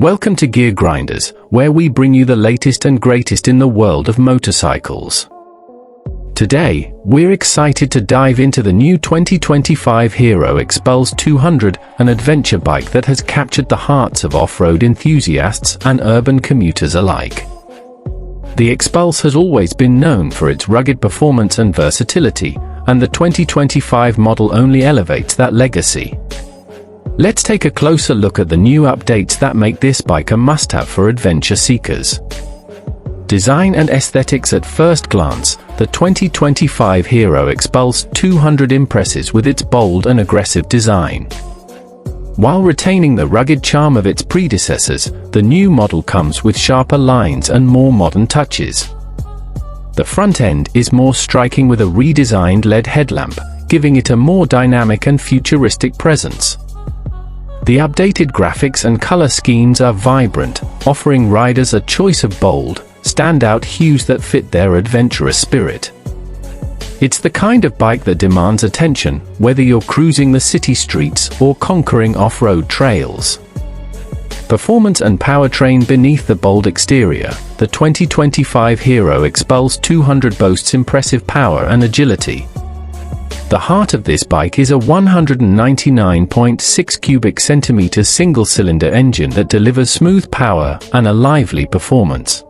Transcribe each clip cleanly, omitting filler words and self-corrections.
Welcome to Gear Grinders, where we bring you the latest and greatest in the world of motorcycles. Today, we're excited to dive into the new 2025 Hero Xpulse 200, an adventure bike that has captured the hearts of off-road enthusiasts and urban commuters alike. The Xpulse has always been known for its rugged performance and versatility, and the 2025 model only elevates that legacy. Let's take a closer look at the new updates that make this bike a must-have for adventure seekers. Design and aesthetics. At first glance, the 2025 Hero Xpulse 200 impresses with its bold and aggressive design. While retaining the rugged charm of its predecessors, the new model comes with sharper lines and more modern touches. The front end is more striking with a redesigned LED headlamp, giving it a more dynamic and futuristic presence. The updated graphics and color schemes are vibrant, offering riders a choice of bold, standout hues that fit their adventurous spirit. It's the kind of bike that demands attention, whether you're cruising the city streets or conquering off-road trails. Performance and powertrain. Beneath the bold exterior, the 2025 Hero Xpulse 200 boasts impressive power and agility. The heart of this bike is a 199.6 cubic centimeters single-cylinder engine that delivers smooth power and a lively performance.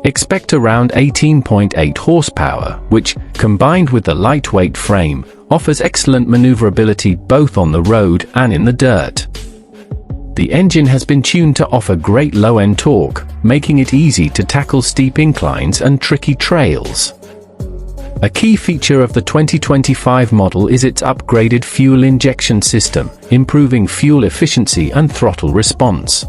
Expect around 18.8 horsepower, which, combined with the lightweight frame, offers excellent maneuverability both on the road and in the dirt. The engine has been tuned to offer great low-end torque, making it easy to tackle steep inclines and tricky trails. A key feature of the 2025 model is its upgraded fuel injection system, improving fuel efficiency and throttle response.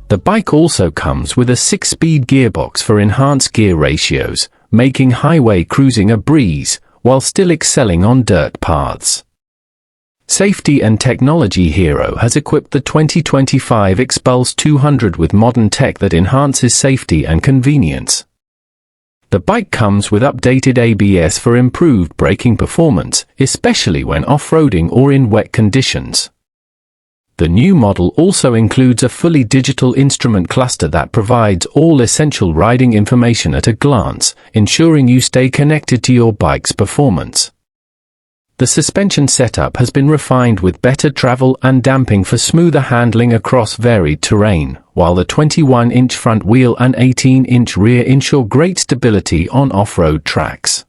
The bike also comes with a 6-speed gearbox for enhanced gear ratios, making highway cruising a breeze, while still excelling on dirt paths. Safety and technology. Hero has equipped the 2025 Xpulse 200 with modern tech that enhances safety and convenience. The bike comes with updated ABS for improved braking performance, especially when off-roading or in wet conditions. The new model also includes a fully digital instrument cluster that provides all essential riding information at a glance, ensuring you stay connected to your bike's performance. The suspension setup has been refined with better travel and damping for smoother handling across varied terrain, while the 21-inch front wheel and 18-inch rear ensure great stability on off-road tracks.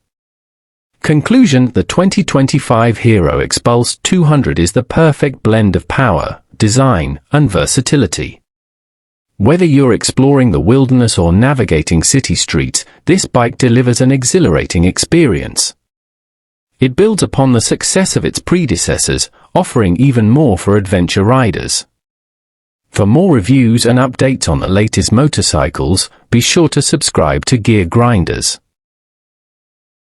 Conclusion. The 2025 Hero Xpulse 200 is the perfect blend of power, design, and versatility. Whether you're exploring the wilderness or navigating city streets, this bike delivers an exhilarating experience. It builds upon the success of its predecessors, offering even more for adventure riders. For more reviews and updates on the latest motorcycles, be sure to subscribe to Gear Grinders.